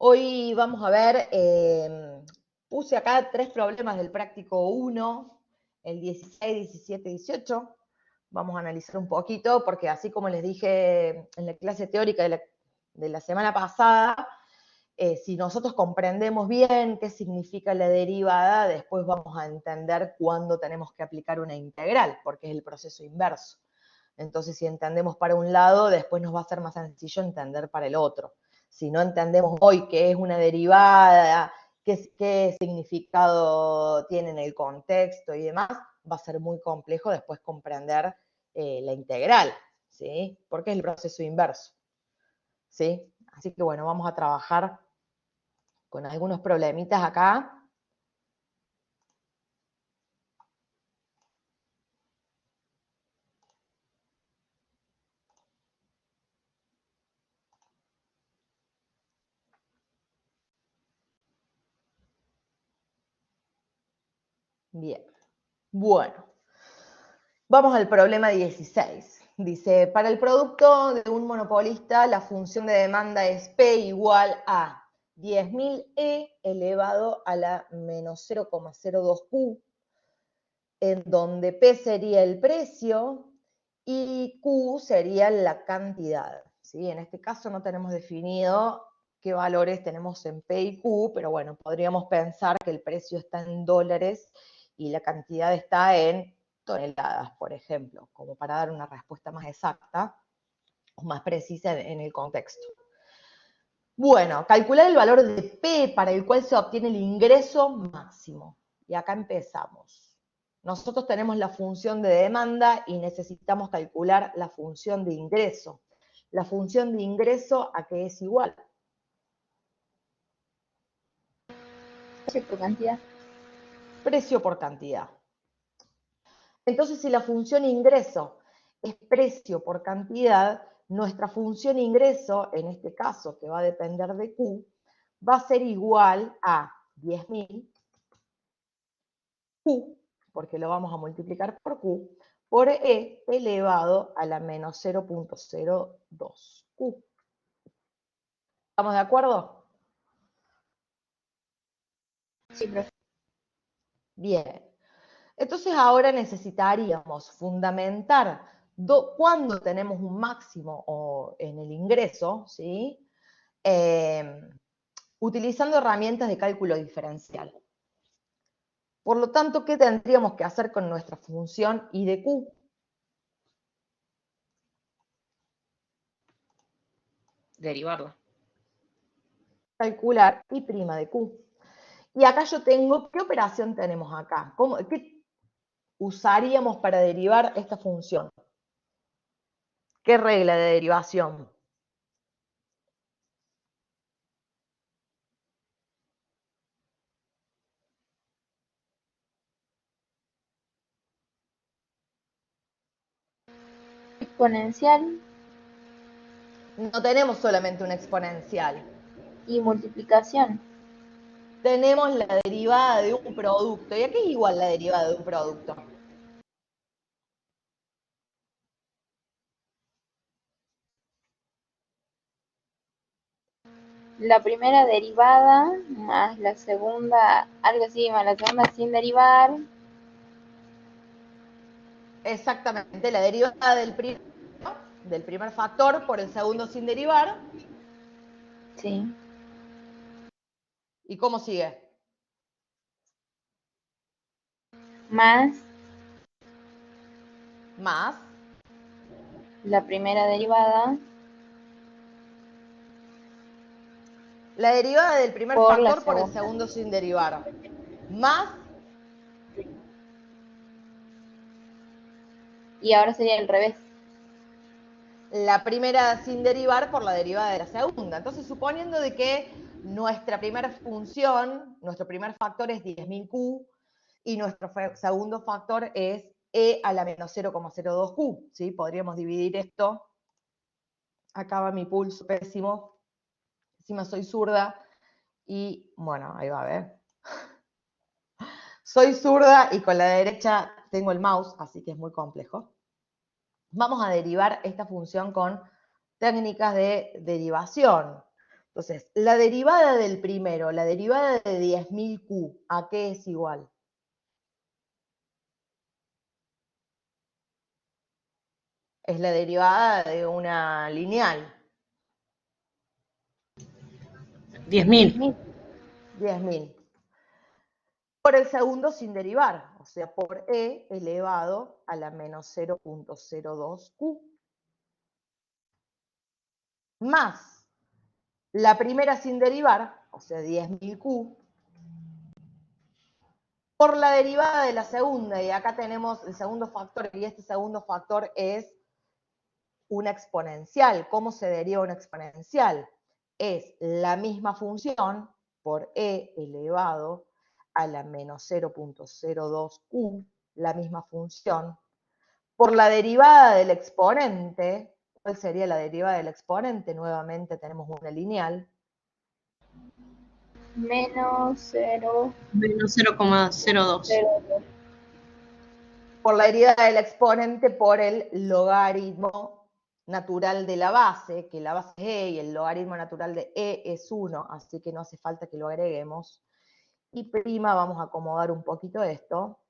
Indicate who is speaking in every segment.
Speaker 1: Hoy vamos a ver, puse acá 3 problemas del práctico 1, el 16, 17, 18. Vamos a analizar un poquito, porque así como les dije en la clase teórica de la semana pasada, si nosotros comprendemos bien qué significa la derivada, después vamos a entender cuándo tenemos que aplicar una integral, porque es el proceso inverso. Entonces, si entendemos para un lado, después nos va a ser más sencillo entender para el otro. Si no entendemos hoy qué es una derivada, qué significado tiene en el contexto y demás, va a ser muy complejo después comprender la integral, ¿sí? Porque es el proceso inverso, ¿sí? Así que bueno, vamos a trabajar con algunos problemitas acá. Bien, bueno. Vamos al problema 16. Dice, para el producto de un monopolista, la función de demanda es P igual a 10.000 E elevado a la menos 0,02 Q, en donde P sería el precio y Q sería la cantidad. ¿Sí? En este caso no tenemos definido qué valores tenemos en P y Q, pero bueno, podríamos pensar que el precio está en dólares y la cantidad está en toneladas, por ejemplo, como para dar una respuesta más exacta o más precisa en el contexto. Bueno, calcular el valor de P para el cual se obtiene el ingreso máximo. Y acá empezamos. Nosotros tenemos la función de demanda y necesitamos calcular la función de ingreso. La función de ingreso, ¿a qué es igual?
Speaker 2: Precio por cantidad.
Speaker 1: Precio por cantidad. Entonces, si la función ingreso es precio por cantidad, nuestra función ingreso, en este caso, que va a depender de Q, va a ser igual a 10.000 Q, porque lo vamos a multiplicar por Q, por E elevado a la menos 0,02 Q. ¿Estamos de acuerdo?
Speaker 2: Sí, profe.
Speaker 1: Bien. Entonces ahora necesitaríamos fundamentar cuándo tenemos un máximo en el ingreso, ¿sí? Utilizando herramientas de cálculo diferencial. Por lo tanto, ¿qué tendríamos que hacer con nuestra función I de Q?
Speaker 2: Derivarla.
Speaker 1: Calcular I' de Q. Y acá yo tengo, ¿qué operación tenemos acá? ¿Qué usaríamos para derivar esta función? ¿Qué regla de derivación?
Speaker 2: Exponencial
Speaker 1: No tenemos solamente una exponencial.
Speaker 2: y multiplicación.
Speaker 1: Tenemos la derivada de un producto. ¿Y a qué es igual la derivada de un producto?
Speaker 2: La primera derivada más la segunda, algo así, más la segunda sin derivar.
Speaker 1: Exactamente, la derivada del primer factor por el segundo sin derivar.
Speaker 2: Sí.
Speaker 1: ¿Y cómo sigue?
Speaker 2: Más
Speaker 1: Más
Speaker 2: la primera derivada
Speaker 1: la derivada del primer
Speaker 2: por la
Speaker 1: factor por el
Speaker 2: segunda.
Speaker 1: segundo sin derivar. Más
Speaker 2: Y ahora sería al revés.
Speaker 1: la primera sin derivar por la derivada de la segunda. Entonces, suponiendo de que nuestra primera función, nuestro primer factor es 10.000 Q y nuestro segundo factor es E a la menos 0,02 Q, ¿sí? Podríamos dividir esto. Acá va mi pulso pésimo. Encima soy zurda y, bueno, ahí va a ver. Soy zurda y con la derecha tengo el mouse, así que es muy complejo. Vamos a derivar esta función con técnicas de derivación. Entonces, la derivada del primero, la derivada de 10.000 Q, ¿a qué es igual? Es la derivada de una lineal.
Speaker 3: 10.000.
Speaker 1: 10.000. Por el segundo sin derivar, o sea, por e elevado a la menos 0.02 Q. Más la primera sin derivar, o sea, 10.000 Q, por la derivada de la segunda, y acá tenemos el segundo factor, y este segundo factor es una exponencial. ¿Cómo se deriva una exponencial? Es la misma función por e elevado a la menos 0.02 Q, la misma función, por la derivada del exponente. ¿Cuál sería la derivada del exponente? Nuevamente tenemos una lineal.
Speaker 2: Menos 0,
Speaker 3: Menos 0,02.
Speaker 2: 0,2.
Speaker 1: Por la derivada del exponente por el logaritmo natural de la base, que la base es e y el logaritmo natural de e es 1, así que no hace falta que lo agreguemos. Y prima, vamos a acomodar un poquito esto.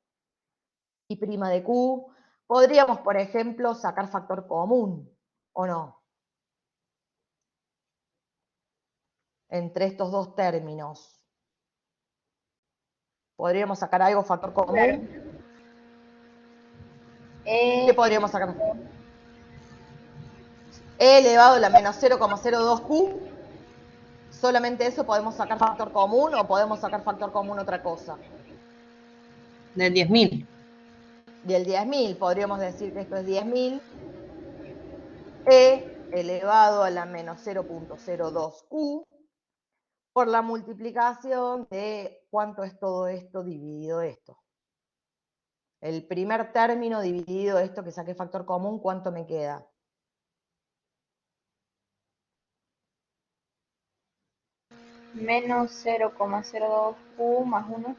Speaker 1: Y prima de q, podríamos, por ejemplo, sacar factor común, ¿o no? Entre estos dos términos. ¿Podríamos sacar algo factor común?
Speaker 2: Claro.
Speaker 1: ¿Qué podríamos sacar? E elevado a la menos 0,02Q. ¿Solamente eso podemos sacar factor común o podemos sacar factor común otra cosa?
Speaker 3: Del 10.000.
Speaker 1: Del 10.000, podríamos decir que esto es 10.000. E elevado a la menos 0.02Q por la multiplicación de cuánto es todo esto dividido esto. El primer término dividido esto que saqué factor común, ¿cuánto me queda?
Speaker 2: Menos 0,02 Q más 1.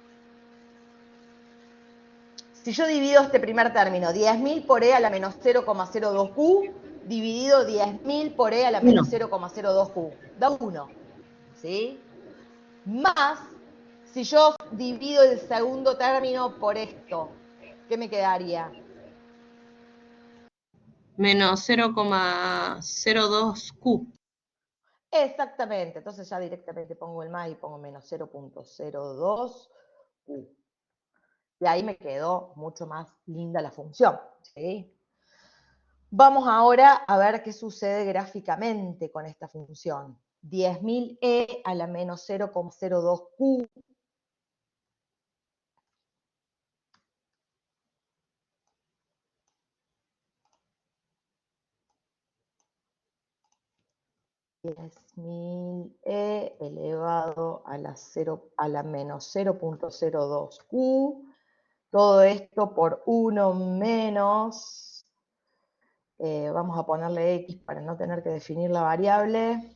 Speaker 1: Si yo divido este primer término, 10.000 por e a la menos 0,02Q, dividido 10.000 por e a la menos 0,02Q, da 1. ¿Sí? Más, si yo divido el segundo término por esto, ¿qué me quedaría?
Speaker 3: Menos 0,02Q.
Speaker 1: Exactamente, entonces ya directamente pongo el más y pongo menos 0.02Q. Y ahí me quedó mucho más linda la función. ¿Sí? Vamos ahora a ver qué sucede gráficamente con esta función. 10.000 e a la menos 0,02Q. E elevado a la menos 0.02Q. Todo esto por 1 menos, vamos a ponerle X para no tener que definir la variable,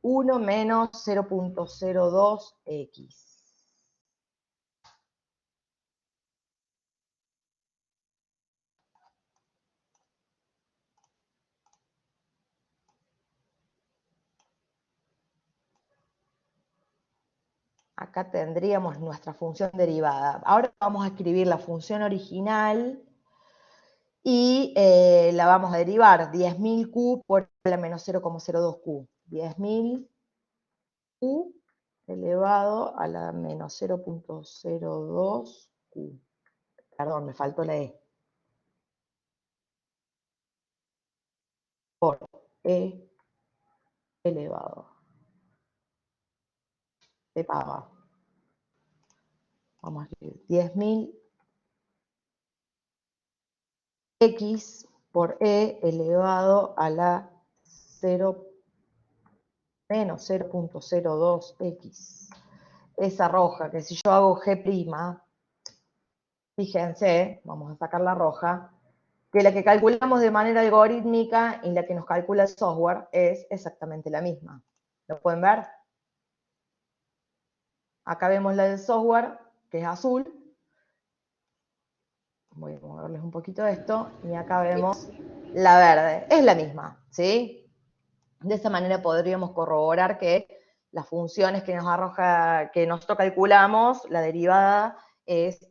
Speaker 1: 1 menos 0.02X. Acá tendríamos nuestra función derivada. Ahora vamos a escribir la función original y la vamos a derivar. 10.000 Q por la menos 0,02Q. 10.000 Q elevado a la menos 0.02Q. Perdón, me faltó la E. Por E elevado. Se paga. Vamos a escribir 10.000 X por E elevado a la 0 menos 0.02X. Esa roja, que si yo hago G', fíjense, vamos a sacar la roja, que la que calculamos de manera algorítmica y la que nos calcula el software es exactamente la misma. ¿Lo pueden ver? Acá vemos la del software, que es azul. Voy a moverles un poquito esto. Y acá vemos la verde. Es la misma, ¿sí? De esa manera podríamos corroborar que las funciones que nos arroja, que nosotros calculamos, la derivada está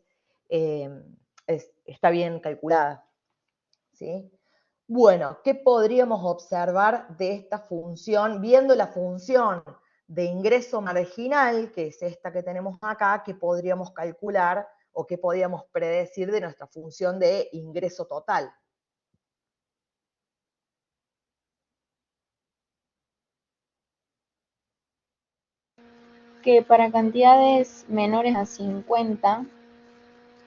Speaker 1: bien calculada, ¿sí? Bueno, ¿qué podríamos observar de esta función? Viendo la función de ingreso marginal, que es esta que tenemos acá, ¿qué podríamos calcular o qué podríamos predecir de nuestra función de ingreso total?
Speaker 2: Que para cantidades menores a 50,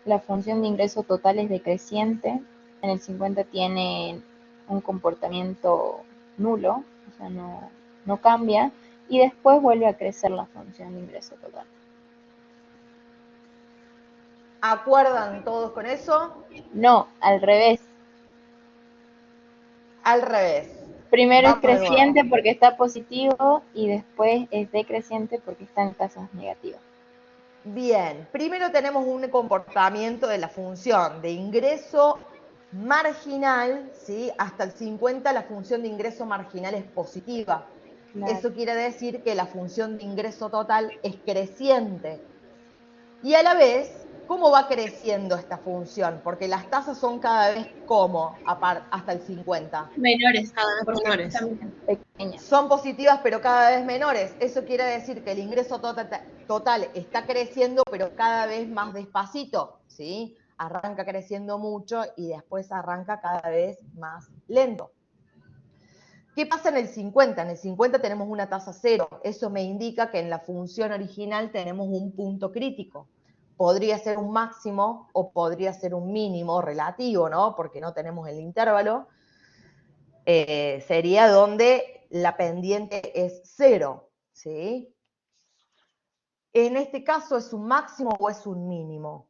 Speaker 2: la función de ingreso total es decreciente. En el 50 tiene un comportamiento nulo, o sea, no cambia, y después vuelve a crecer la función de ingreso total.
Speaker 1: ¿Acuerdan todos con eso?
Speaker 2: No, al revés.
Speaker 1: Al revés.
Speaker 2: Primero es
Speaker 1: Vamos de nuevo.
Speaker 2: creciente porque está positivo y después es decreciente porque está en tasas negativas.
Speaker 1: Bien, primero tenemos un comportamiento de la función de ingreso marginal, ¿sí? Hasta el 50 la función de ingreso marginal es positiva.
Speaker 2: Claro.
Speaker 1: Eso quiere decir que la función de ingreso total es creciente. Y a la vez, ¿cómo va creciendo esta función? Porque las tasas son cada vez como hasta el 50.
Speaker 4: Menores,
Speaker 3: Cada vez
Speaker 4: porque
Speaker 3: menores.
Speaker 4: también.
Speaker 2: Pequeña.
Speaker 1: Son positivas, pero cada vez menores. Eso quiere decir que el ingreso total está creciendo, pero cada vez más despacito, ¿sí? Arranca creciendo mucho y después arranca cada vez más lento. ¿Qué pasa en el 50? En el 50 tenemos una tasa cero. Eso me indica que en la función original tenemos un punto crítico. Podría ser un máximo o podría ser un mínimo relativo, ¿no? Porque no tenemos el intervalo. Sería donde la pendiente es cero, ¿sí? En este caso, ¿es un máximo o es un mínimo?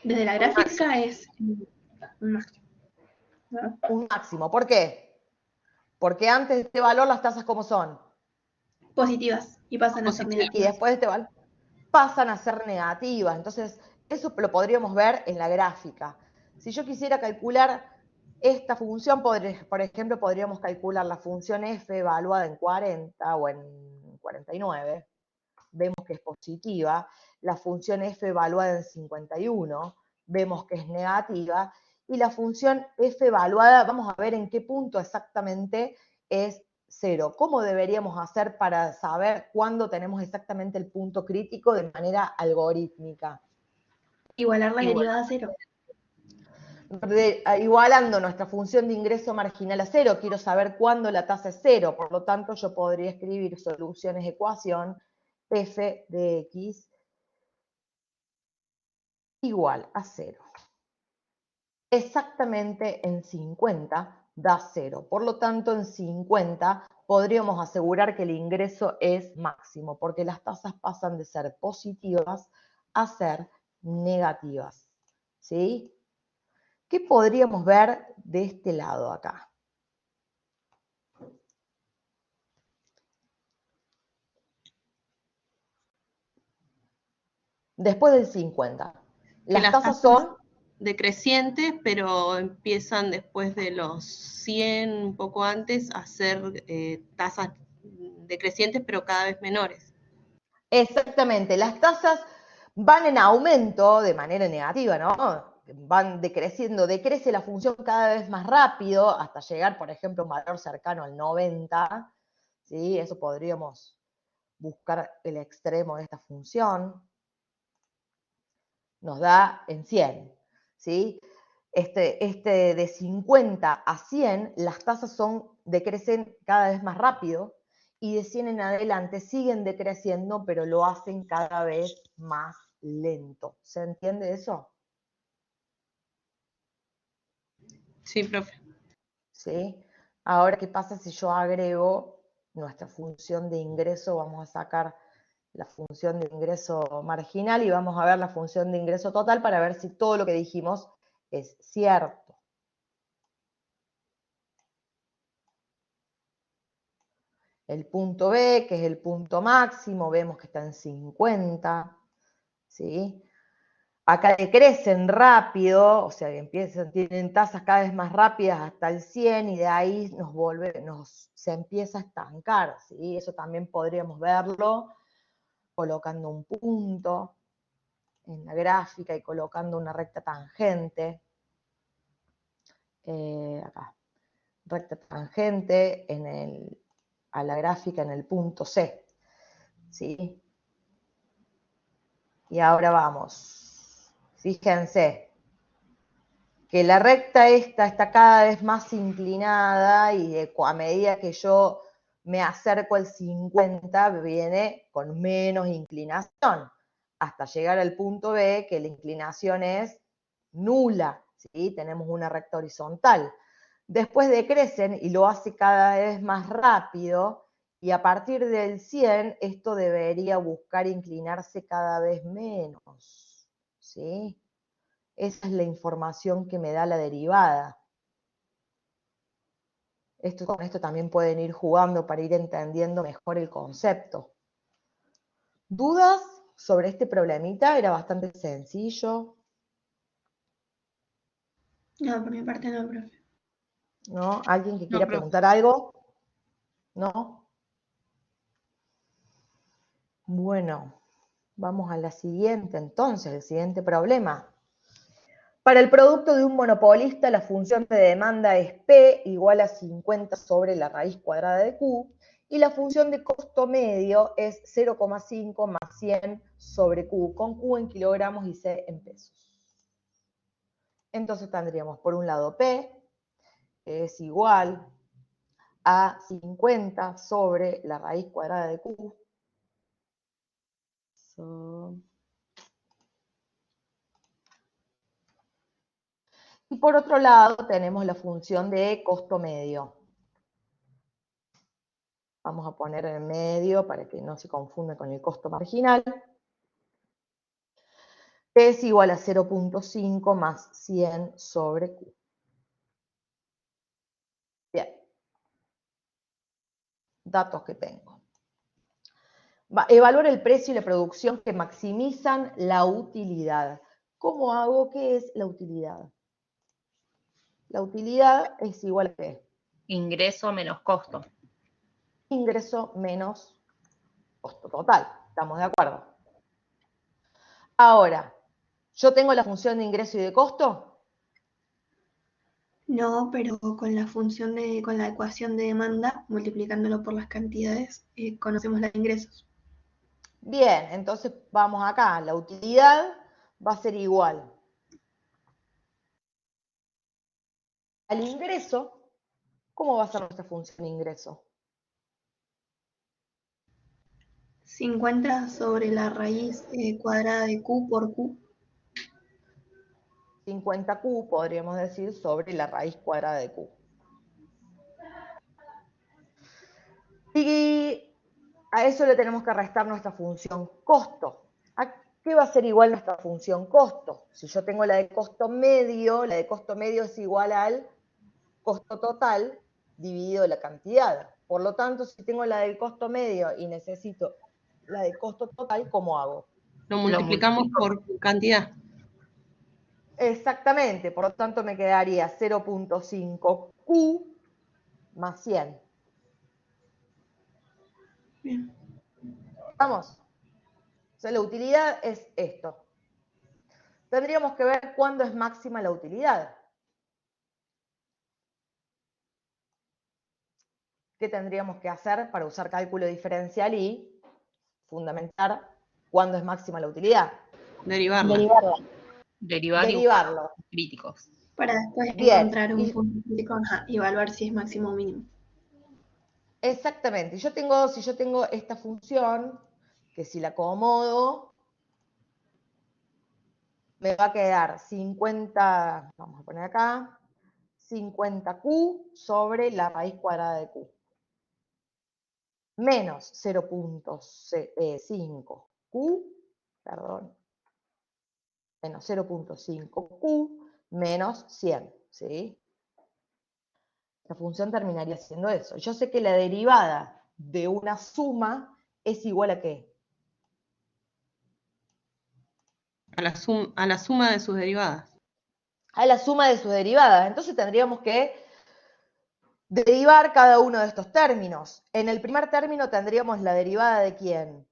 Speaker 4: Desde la gráfica es un máximo. ¿No?
Speaker 1: Un máximo. ¿Por qué? Porque antes de este valor las tasas ¿cómo son?
Speaker 4: Positivas y pasan a ser
Speaker 1: Y
Speaker 4: negativas.
Speaker 1: después de este valor pasan a ser negativas. Entonces, eso lo podríamos ver en la gráfica. Si yo quisiera calcular esta función, por ejemplo, podríamos calcular la función f evaluada en 40 o en 49. Vemos que es positiva. La función f evaluada en 51, vemos que es negativa. Y la función f evaluada, vamos a ver en qué punto exactamente es 0. ¿Cómo deberíamos hacer para saber cuándo tenemos exactamente el punto crítico de manera algorítmica?
Speaker 4: Igualar la derivada a cero.
Speaker 1: Igualando nuestra función de ingreso marginal a 0, quiero saber cuándo la tasa es 0, por lo tanto yo podría escribir soluciones de ecuación f de x igual a 0. Exactamente en 50 da 0. Por lo tanto, en 50 podríamos asegurar que el ingreso es máximo, porque las tasas pasan de ser positivas a ser negativas. ¿Sí? ¿Qué podríamos ver de este lado acá? Después del 50. Las tasas son
Speaker 3: decrecientes, pero empiezan después de los 100, un poco antes, a ser tasas decrecientes, pero cada vez menores.
Speaker 1: exactamente, las tasas van en aumento de manera negativa, ¿no? Van decreciendo, decrece la función cada vez más rápido hasta llegar, por ejemplo, a un valor cercano al 90, ¿sí? Eso podríamos buscar el extremo de esta función. Nos da en 100, ¿sí? De 50 a 100, las tasas decrecen cada vez más rápido y de 100 en adelante siguen decreciendo, pero lo hacen cada vez más lento. ¿Se entiende eso?
Speaker 3: Sí, profe.
Speaker 1: ¿Sí? Ahora, ¿qué pasa si yo agrego nuestra función de ingreso? Vamos a sacar la función de ingreso marginal y vamos a ver la función de ingreso total para ver si todo lo que dijimos es cierto. El punto B, que es el punto máximo, vemos que está en 50, ¿sí? acá decrecen rápido, o sea, tienen tasas cada vez más rápidas hasta el 100 y de ahí se empieza a estancar, ¿sí? Eso también podríamos verlo colocando un punto en la gráfica y colocando una recta tangente. Acá, recta tangente a la gráfica en el punto C, ¿sí? Y ahora vamos, fíjense que la recta esta está cada vez más inclinada y a medida que yo me acerco al 50 viene con menos inclinación, hasta llegar al punto B que la inclinación es nula, ¿sí? Tenemos una recta horizontal. Después decrecen y lo hace cada vez más rápido y a partir del 100 esto debería buscar inclinarse cada vez menos, ¿sí? Esa es la información que me da la derivada. Con esto también pueden ir jugando para ir entendiendo mejor el concepto. ¿Dudas sobre este problemita? Era bastante sencillo.
Speaker 4: No, por mi parte no, profe.
Speaker 1: ¿No? ¿Alguien que
Speaker 3: No,
Speaker 1: quiera
Speaker 3: profe.
Speaker 1: preguntar algo? ¿No? Bueno, vamos a la siguiente entonces, el siguiente problema. Para el producto de un monopolista, la función de demanda es P igual a 50 sobre la raíz cuadrada de Q, y la función de costo medio es 0,5 más 100 sobre Q, con Q en kilogramos y C en pesos. Entonces tendríamos por un lado P, que es igual a 50 sobre la raíz cuadrada de Q. Y por otro lado tenemos la función de costo medio. Vamos a poner en medio para que no se confunda con el costo marginal. P es igual a 0,5 más 100 sobre Q. Bien. Datos que tengo. Evaluar el precio y la producción que maximizan la utilidad. ¿Cómo hago? ¿Qué es la utilidad? La utilidad es igual a ¿qué?
Speaker 5: Ingreso menos costo.
Speaker 1: Ingreso menos costo total. ¿Estamos de acuerdo? Ahora, ¿yo tengo la función de ingreso y de costo?
Speaker 4: No, pero con con la ecuación de demanda, multiplicándolo por las cantidades, conocemos los ingresos.
Speaker 1: Bien, entonces vamos acá. La utilidad va a ser igual al ingreso. ¿Cómo va a ser nuestra función de ingreso?
Speaker 4: 50 sobre la raíz cuadrada de Q por Q.
Speaker 1: 50Q, podríamos decir, sobre la raíz cuadrada de Q. Y a eso le tenemos que restar nuestra función costo. ¿A qué va a ser igual nuestra función costo? Si yo tengo la de costo medio es igual al costo total dividido la cantidad. Por lo tanto, si tengo la del costo medio y necesito la del costo total, ¿cómo hago?
Speaker 3: Lo multiplicamos por cantidad.
Speaker 1: Exactamente, por lo tanto me quedaría 0,5Q más 100.
Speaker 4: Bien.
Speaker 1: ¿Vamos? O sea, la utilidad es esto. Tendríamos que ver cuándo es máxima la utilidad. ¿Qué tendríamos que hacer para usar cálculo diferencial y fundamentar cuándo es máxima la utilidad?
Speaker 3: Derivarla.
Speaker 1: Derivarlo.
Speaker 5: Críticos.
Speaker 4: Para después
Speaker 1: Bien.
Speaker 4: encontrar un punto crítico y evaluar si es máximo o mínimo.
Speaker 1: Exactamente. Si yo tengo esta función, que si la acomodo, me va a quedar 50, vamos a poner acá, 50Q sobre la raíz cuadrada de Q. Menos 0,5Q, perdón, menos 0,5Q menos 100, ¿sí? La función terminaría siendo eso. Yo sé que la derivada de una suma es igual a ¿qué?
Speaker 3: A la suma de sus derivadas.
Speaker 1: A la suma de sus derivadas. Entonces tendríamos que derivar cada uno de estos términos. En el primer término tendríamos la derivada de ¿quién?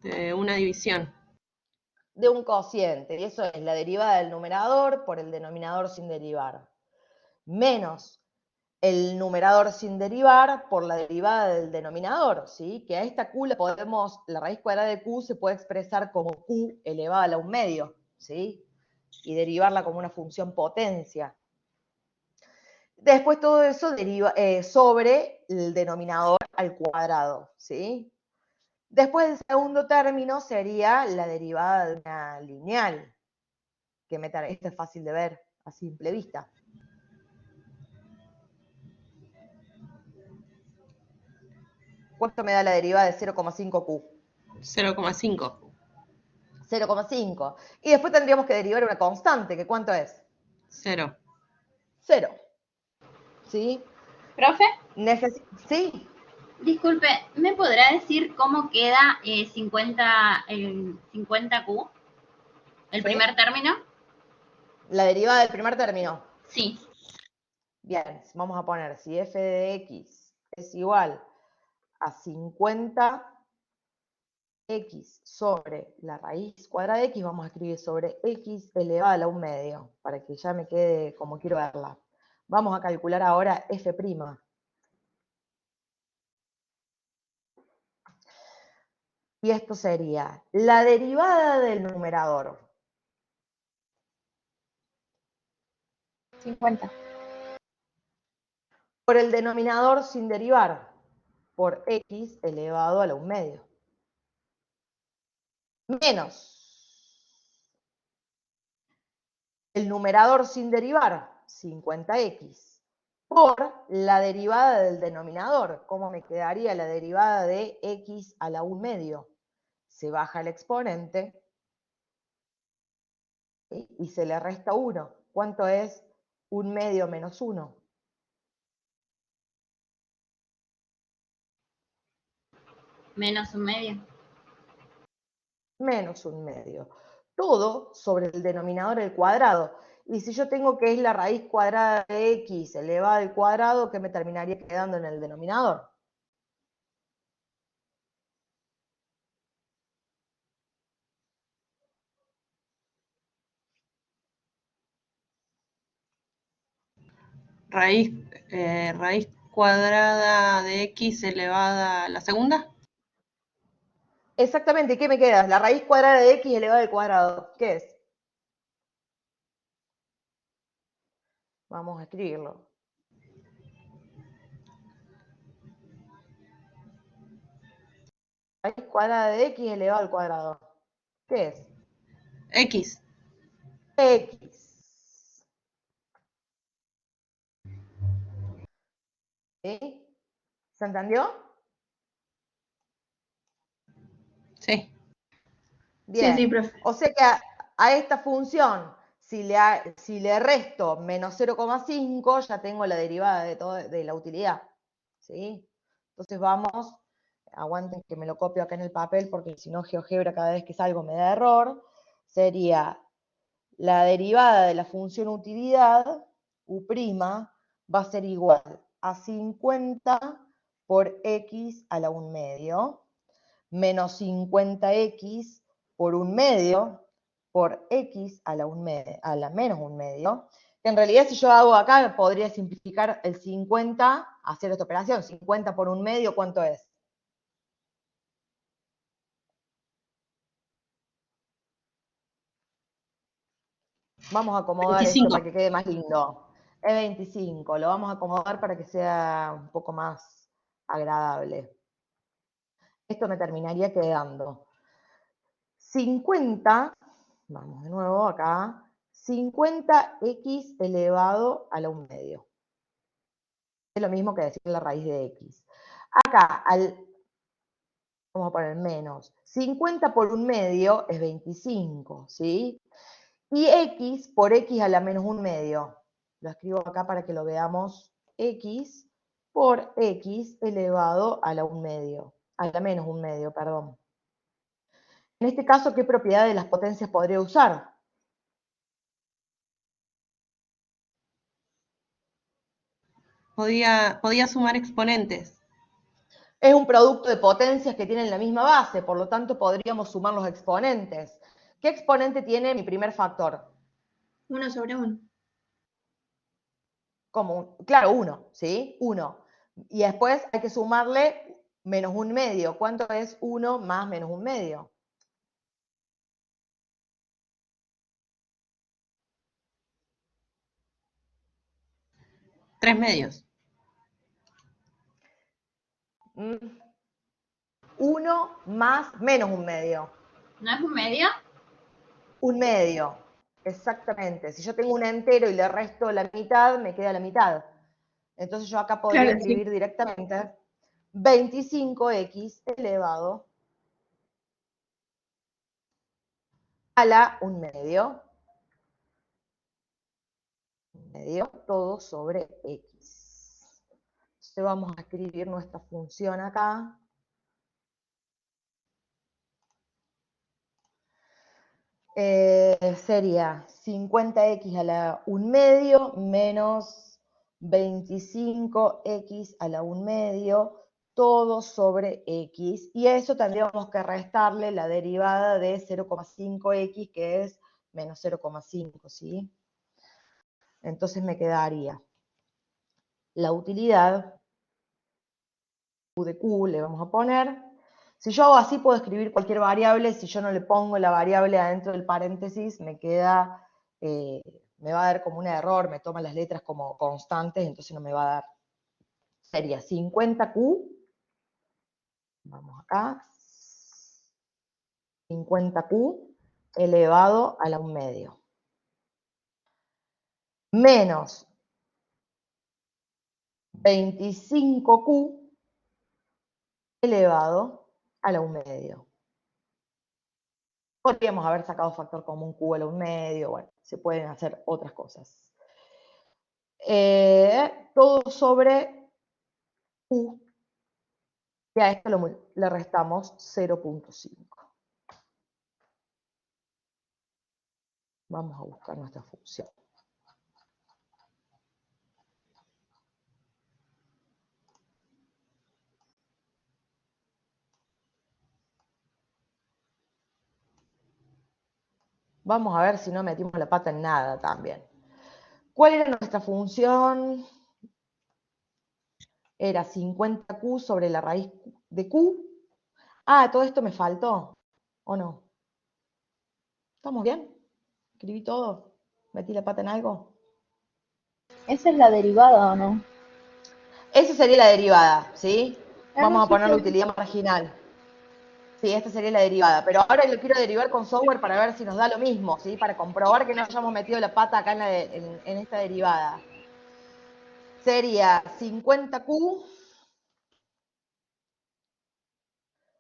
Speaker 3: De una división.
Speaker 1: De un cociente. Y eso es la derivada del numerador por el denominador sin derivar. Menos el numerador sin derivar por la derivada del denominador, ¿sí? Que a esta q la raíz cuadrada de q se puede expresar como q elevada a la 1/2, ¿sí? Y derivarla como una función potencia. Después todo eso deriva sobre el denominador al cuadrado, ¿sí? Después el segundo término sería la derivada de una lineal, que esto es fácil de ver a simple vista. ¿Cuánto me da la derivada de 0,5q?
Speaker 3: 0,5.
Speaker 1: 0,5. Y después tendríamos que derivar una constante, que ¿cuánto es?
Speaker 3: 0.
Speaker 1: 0. ¿Sí?
Speaker 2: ¿Profe?
Speaker 1: Sí.
Speaker 6: Disculpe, ¿me podrá decir cómo queda 50Q? ¿El
Speaker 1: ¿Sí?
Speaker 6: primer término?
Speaker 1: La derivada del primer término.
Speaker 6: Sí.
Speaker 1: Bien, vamos a poner si f de x es igual a 50x sobre la raíz cuadrada de x, vamos a escribir sobre x elevada a la 1/2, para que ya me quede como quiero verla. Vamos a calcular ahora f'. Y esto sería la derivada del numerador.
Speaker 2: 50.
Speaker 1: Por el denominador sin derivar, por x elevado a la 1/2. Menos el numerador sin derivar, 50x, por la derivada del denominador. ¿Cómo me quedaría la derivada de x a la 1/2? Se baja el exponente, ¿sí? Y se le resta 1. ¿Cuánto es 1/2 menos 1?
Speaker 6: Menos 1/2.
Speaker 1: Menos 1/2. Todo sobre el denominador al cuadrado. Y si yo tengo que es la raíz cuadrada de x elevada al cuadrado, ¿qué me terminaría quedando en el denominador?
Speaker 3: Raíz cuadrada de x elevada a la segunda.
Speaker 1: Exactamente, ¿qué me queda? La raíz cuadrada de x elevada al cuadrado. ¿Qué es? Vamos a escribirlo. Raíz cuadrada de x elevado al cuadrado. ¿Qué es?
Speaker 3: X.
Speaker 1: X. ¿Sí? ¿Se entendió?
Speaker 3: Sí.
Speaker 1: Bien.
Speaker 4: Sí, profe.
Speaker 1: O sea que a esta función, si le resto menos 0,5, ya tengo la derivada de la utilidad. ¿Sí? Entonces vamos, aguanten que me lo copio acá en el papel, porque si no GeoGebra cada vez que salgo me da error. Sería la derivada de la función utilidad, U', va a ser igual a 50 por x a la 1/2, menos 50x por 1/2 por x a la menos 1/2, que en realidad si yo hago acá, podría simplificar el 50, hacer esta operación, 50 por 1/2, ¿cuánto es? Vamos a acomodar
Speaker 3: 25.
Speaker 1: esto para que quede más lindo. Es 25, lo vamos a acomodar para que sea un poco más agradable. Esto me terminaría quedando 50, vamos de nuevo acá, 50x elevado a la 1/2. Es lo mismo que decir la raíz de x. Acá, vamos a poner menos. 50 por 1/2 es 25, ¿sí? Y x por x a la menos 1/2. Lo escribo acá para que lo veamos. X por x elevado a la 1/2. a la menos un medio, perdón. En este caso, ¿qué propiedad de las potencias podría usar?
Speaker 3: Podía sumar exponentes.
Speaker 1: Es un producto de potencias que tienen la misma base, por lo tanto podríamos sumar los exponentes. ¿Qué exponente tiene mi primer factor?
Speaker 4: 1 sobre 1.
Speaker 1: Claro, 1, ¿sí? 1. Y después hay que sumarle menos un medio. ¿Cuánto es 1 más menos un medio?
Speaker 3: 3 medios.
Speaker 1: 1 más menos un medio.
Speaker 6: ¿No es un medio?
Speaker 1: Un medio, exactamente. Si yo tengo un entero y le resto la mitad, me queda la mitad. Entonces yo acá podría
Speaker 4: Claro,
Speaker 1: escribir directamente 25x elevado a la un medio, todo sobre x. Entonces vamos a escribir nuestra función acá. Sería 50x a la un medio menos 25x a la un medio, todo sobre x. Y a eso tendríamos que restarle la derivada de 0,5x, que es menos 0,5, ¿sí? Entonces me quedaría la utilidad, Q de Q le vamos a poner. Si yo hago así, puedo escribir cualquier variable. Si yo no le pongo la variable adentro del paréntesis, me queda, me va a dar como un error, me toma las letras como constantes, entonces no me va a dar. Sería 50Q, vamos acá, 50Q elevado a la un medio. Menos 25Q elevado a la un medio. Podríamos haber sacado factor común Q a la un medio, bueno, se pueden hacer otras cosas. Todo sobre Q, y a esto le restamos 0,5. Vamos a buscar nuestra función. Vamos a ver si no metimos la pata en nada también. ¿Cuál era nuestra función? Era 50Q sobre la raíz de Q. Ah, todo esto me faltó, ¿o no? ¿Estamos bien? ¿Escribí todo? ¿Metí la pata en algo?
Speaker 2: ¿Esa es la derivada o no?
Speaker 1: Esa sería la derivada, ¿sí?
Speaker 2: Ah, no,
Speaker 1: Vamos a
Speaker 2: sí,
Speaker 1: poner la
Speaker 2: está bien.
Speaker 1: utilidad marginal. Sí, esta sería la derivada, pero ahora lo quiero derivar con software para ver si nos da lo mismo, ¿sí? Para comprobar que no hayamos metido la pata acá en esta derivada. Sería 50Q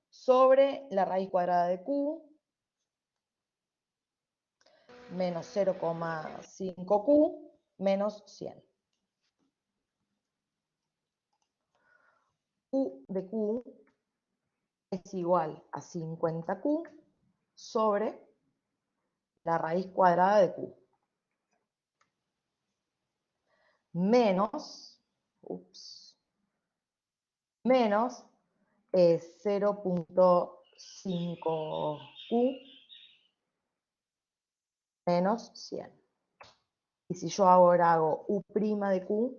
Speaker 1: sobre la raíz cuadrada de Q menos 0,5Q menos 100. Q de Q es igual a 50Q sobre la raíz cuadrada de Q. Menos 0,5Q menos 100. Y si yo ahora hago U' de Q,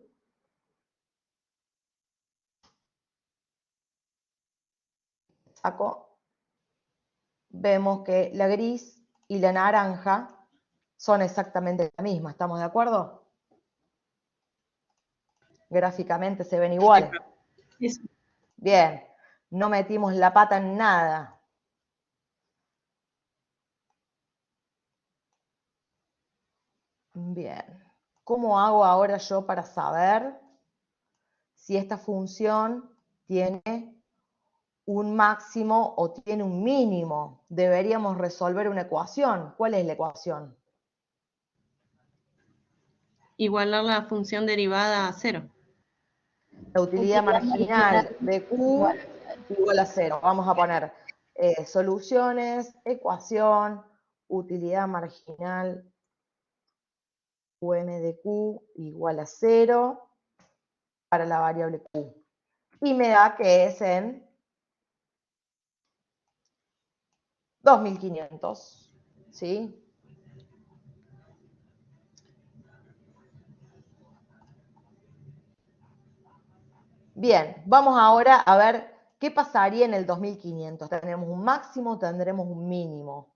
Speaker 1: saco, vemos que la gris y la naranja son exactamente la misma, ¿estamos de acuerdo? Gráficamente se ven iguales. Bien, no metimos la pata en nada. Bien, ¿cómo hago ahora yo para saber si esta función tiene un máximo o tiene un mínimo? Deberíamos resolver una ecuación. ¿Cuál es la ecuación?
Speaker 3: Igualar la función derivada a 0.
Speaker 1: La utilidad marginal de Q
Speaker 2: igual.
Speaker 1: igual a 0. Vamos a poner soluciones, ecuación, utilidad marginal, UM de Q igual a 0 para la variable Q. Y me da que es en 2500, ¿sí? Bien, vamos ahora a ver qué pasaría en el 2500. ¿Tendremos un máximo? ¿Tendremos un mínimo?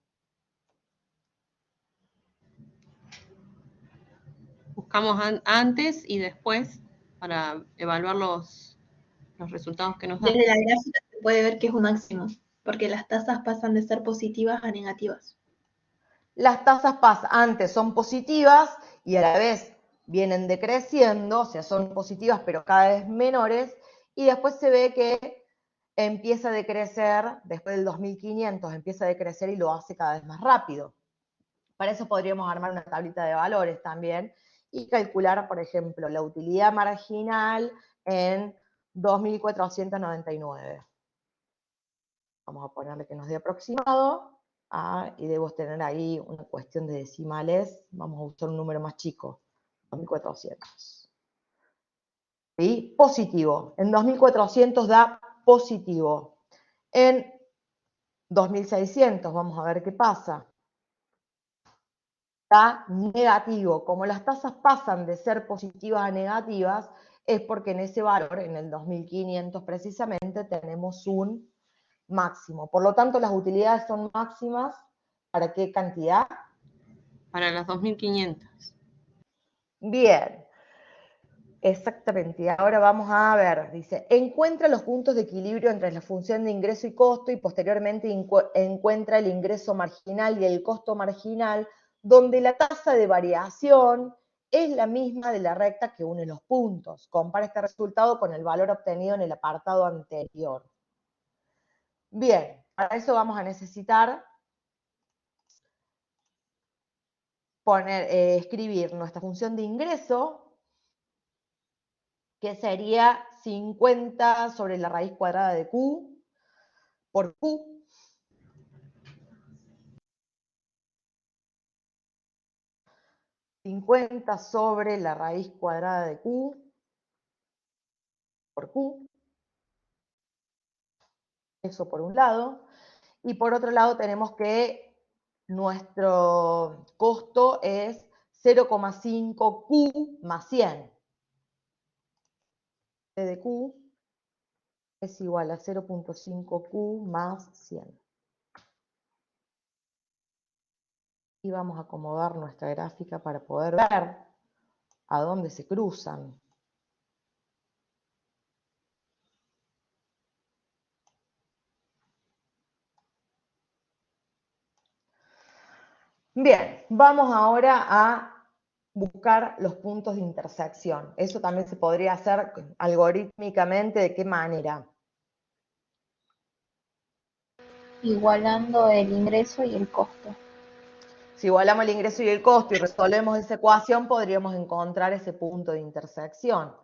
Speaker 3: Buscamos antes y después para evaluar los resultados que nos dan.
Speaker 4: Desde la gráfica se puede ver que es un máximo, porque las tasas pasan de ser positivas a negativas.
Speaker 1: Las tasas antes son positivas y a la vez vienen decreciendo, o sea, son positivas pero cada vez menores, y después se ve que empieza a decrecer, después del 2500 empieza a decrecer y lo hace cada vez más rápido. Para eso podríamos armar una tablita de valores también y calcular, por ejemplo, la utilidad marginal en 2499. Vamos a ponerle que nos dé aproximado. Y debo tener ahí una cuestión de decimales. Vamos a usar un número más chico, 2400. ¿Sí? Positivo. En 2400 da positivo. En 2600, vamos a ver qué pasa. Da negativo. Como las tasas pasan de ser positivas a negativas, es porque en ese valor, en el 2500 precisamente, tenemos un máximo. Por lo tanto, las utilidades son máximas. ¿Para qué cantidad?
Speaker 3: Para las 2500.
Speaker 1: Bien. Exactamente. Ahora vamos a ver. Dice, encuentra los puntos de equilibrio entre la función de ingreso y costo y posteriormente encuentra el ingreso marginal y el costo marginal donde la tasa de variación es la misma de la recta que une los puntos. Compara este resultado con el valor obtenido en el apartado anterior. Bien, para eso vamos a necesitar escribir nuestra función de ingreso, que sería 50 sobre la raíz cuadrada de Q por Q. $50 sobre la raíz cuadrada de Q por Q. Eso por un lado. Y por otro lado tenemos que nuestro costo es 0,5 Q más 100. P de Q es igual a 0,5 Q más 100. Y vamos a acomodar nuestra gráfica para poder ver a dónde se cruzan. Bien, vamos ahora a buscar los puntos de intersección. Eso también se podría hacer algorítmicamente. ¿De qué manera?
Speaker 2: Igualando el ingreso y el costo.
Speaker 1: Si igualamos el ingreso y el costo y resolvemos esa ecuación, podríamos encontrar ese punto de intersección.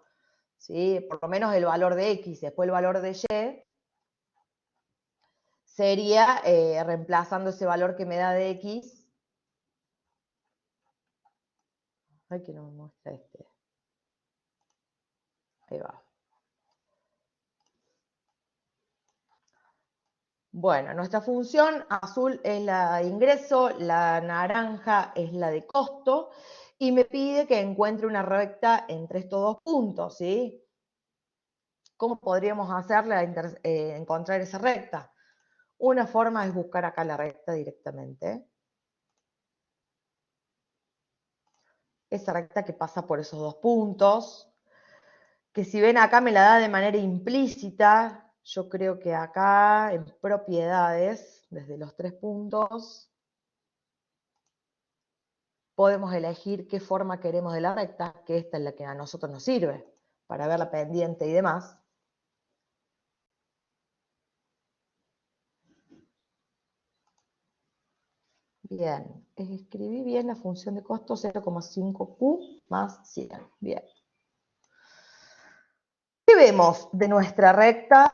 Speaker 1: ¿Sí? Por lo menos el valor de X, después el valor de Y, sería reemplazando ese valor que me da de X. Ay, que no me muestra este. Ahí va. Bueno, nuestra función azul es la de ingreso, la naranja es la de costo, y me pide que encuentre una recta entre estos dos puntos, ¿sí? ¿Cómo podríamos hacerla, encontrar esa recta? Una forma es buscar acá la recta directamente. Esa recta que pasa por esos dos puntos, que si ven acá me la da de manera implícita. Yo creo que acá en propiedades, desde los 3 puntos, podemos elegir qué forma queremos de la recta, que esta es la que a nosotros nos sirve, para ver la pendiente y demás. Bien, escribí bien la función de costo 0,5Q más 100. Bien. ¿Qué vemos de nuestra recta?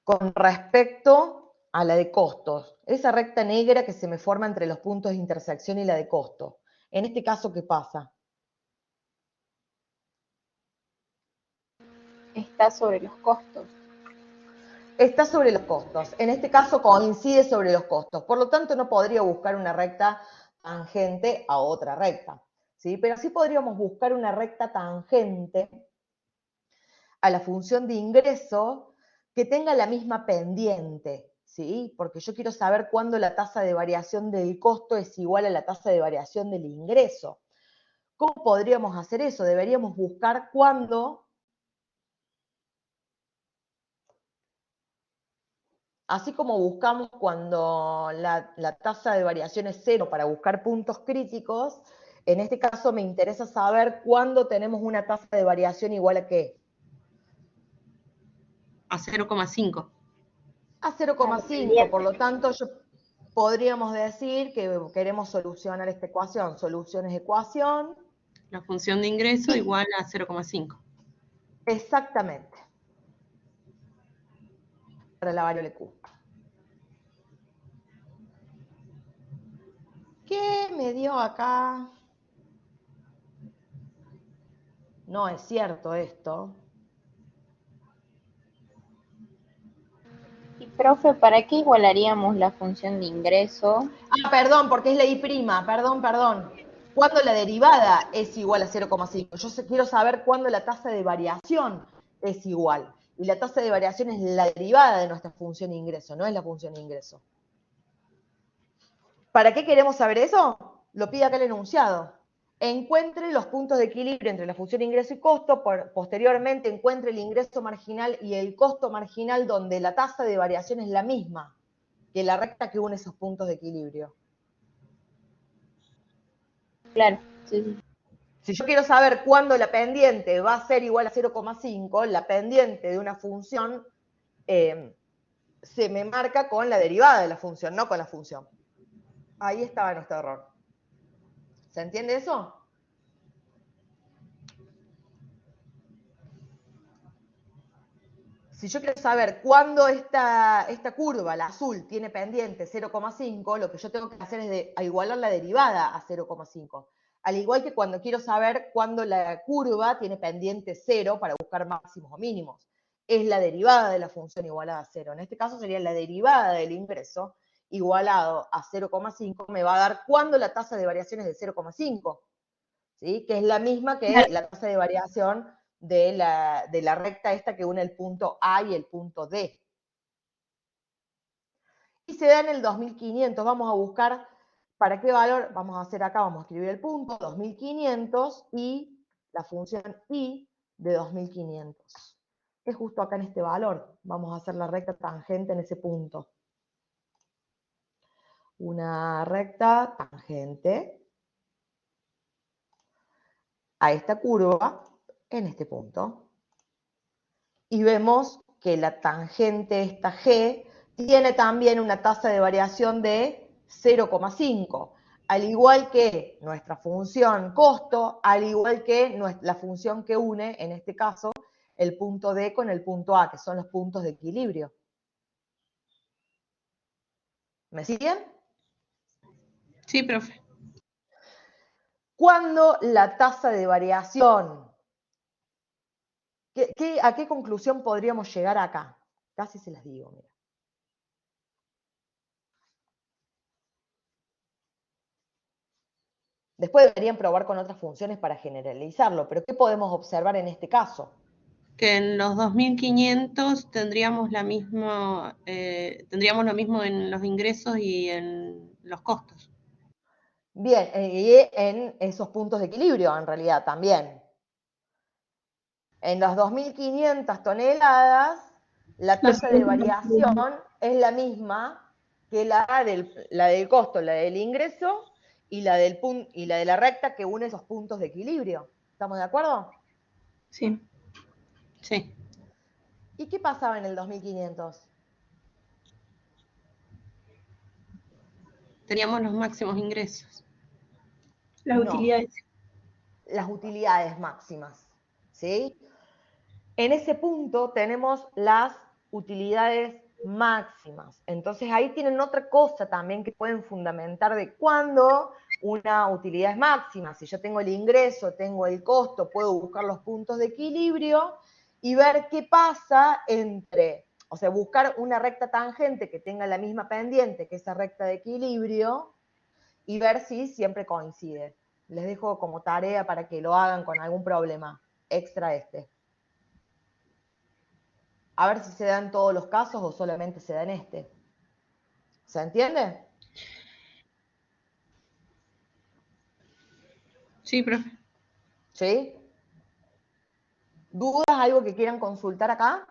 Speaker 1: con respecto a la de costos. Esa recta negra que se me forma entre los puntos de intersección y la de costos. En este caso, ¿qué pasa?
Speaker 2: Está sobre los costos.
Speaker 1: Está sobre los costos. En este caso coincide sobre los costos. Por lo tanto, no podría buscar una recta tangente a otra recta, ¿sí? Pero sí podríamos buscar una recta tangente a la función de ingreso que tenga la misma pendiente, ¿sí? Porque yo quiero saber cuándo la tasa de variación del costo es igual a la tasa de variación del ingreso. ¿Cómo podríamos hacer eso? Deberíamos buscar cuándo, así como buscamos cuando la tasa de variación es cero para buscar puntos críticos, en este caso me interesa saber cuándo tenemos una tasa de variación igual a ¿qué?
Speaker 3: A 0,5.
Speaker 1: A 0,5, por lo tanto podríamos decir que queremos solucionar esta ecuación. Solución es ecuación.
Speaker 3: La función de ingreso igual a 0,5.
Speaker 1: Exactamente. Para la variable Q. ¿Qué me dio acá? No es cierto esto.
Speaker 2: Y profe, ¿para qué igualaríamos la función de ingreso?
Speaker 1: Ah, perdón, porque es la I', perdón. Cuando la derivada es igual a 0,5. Yo quiero saber cuándo la tasa de variación es igual. Y la tasa de variación es la derivada de nuestra función de ingreso, no es la función de ingreso. ¿Para qué queremos saber eso? Lo pide acá el enunciado. Encuentre los puntos de equilibrio entre la función ingreso y costo, posteriormente encuentre el ingreso marginal y el costo marginal donde la tasa de variación es la misma que la recta que une esos puntos de equilibrio.
Speaker 2: Claro, sí.
Speaker 1: Si yo quiero saber cuándo la pendiente va a ser igual a 0,5, la pendiente de una función se me marca con la derivada de la función, no con la función. Ahí estaba nuestro error. ¿Se entiende eso? Si yo quiero saber cuándo esta curva, la azul, tiene pendiente 0,5, lo que yo tengo que hacer es igualar la derivada a 0,5. Al igual que cuando quiero saber cuándo la curva tiene pendiente 0 para buscar máximos o mínimos. Es la derivada de la función igualada a 0. En este caso sería la derivada del ingreso igualado a 0,5 me va a dar cuándo la tasa de variación es de 0,5, ¿sí? Que es la misma que la tasa de variación de la recta esta que une el punto A y el punto D. Y se da en el 2500. Vamos a buscar para qué valor. Vamos a hacer acá, vamos a escribir el punto 2500 y la función I de 2500. Es justo acá en este valor. Vamos a hacer la recta tangente en ese punto. Una recta tangente a esta curva en este punto. Y vemos que la tangente, esta G, tiene también una tasa de variación de 0,5, al igual que nuestra función costo, al igual que la función que une, en este caso, el punto D con el punto A, que son los puntos de equilibrio. ¿Me siguen?
Speaker 3: Sí, profe.
Speaker 1: Cuando la tasa de variación, ¿a qué conclusión podríamos llegar acá? Casi se las digo, mira. Después deberían probar con otras funciones para generalizarlo, pero ¿qué podemos observar en este caso?
Speaker 3: Que en los 2500 tendríamos lo mismo en los ingresos y en los costos.
Speaker 1: Bien, y en esos puntos de equilibrio, en realidad, también. En las 2.500 toneladas, la tasa de variación es la misma que la del costo, la del ingreso y la de la recta que une esos puntos de equilibrio. ¿Estamos de acuerdo?
Speaker 4: Sí.
Speaker 3: Sí.
Speaker 1: ¿Y qué pasaba en el 2500?
Speaker 3: Teníamos los máximos ingresos.
Speaker 4: Las
Speaker 1: No.
Speaker 4: utilidades.
Speaker 1: Las utilidades máximas, ¿sí? En ese punto tenemos las utilidades máximas. Entonces ahí tienen otra cosa también que pueden fundamentar de cuándo una utilidad es máxima. Si yo tengo el ingreso, tengo el costo, puedo buscar los puntos de equilibrio y ver qué pasa entre, o sea, buscar una recta tangente que tenga la misma pendiente que esa recta de equilibrio y ver si siempre coincide. Les dejo como tarea para que lo hagan con algún problema extra este. A ver si se da en todos los casos o solamente se da en este. ¿Se entiende?
Speaker 3: Sí, profe.
Speaker 1: ¿Sí? ¿Dudas? ¿Algo que quieran consultar acá?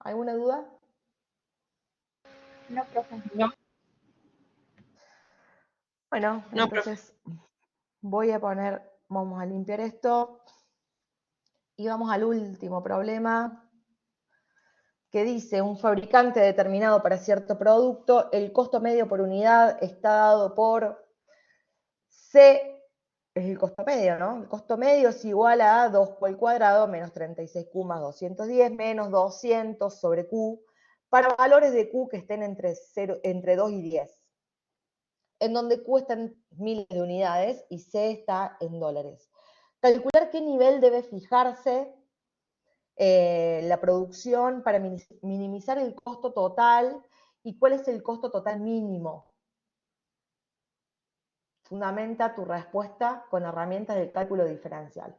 Speaker 1: ¿Alguna duda?
Speaker 2: No, profe.
Speaker 3: No,
Speaker 1: Bueno,
Speaker 3: no, profe.
Speaker 1: entonces voy a poner, vamos a limpiar esto y vamos al último problema que dice un fabricante determinado para cierto producto, el costo medio por unidad está dado por C, es el costo medio, ¿no? El costo medio es igual a 2Q al cuadrado menos 36Q más 210 menos 200 sobre Q para valores de Q que estén entre 2 y 10. En donde Q está en miles de unidades y C está en dólares. Calcular qué nivel debe fijarse la producción para minimizar el costo total y cuál es el costo total mínimo. Fundamenta tu respuesta con herramientas del cálculo diferencial.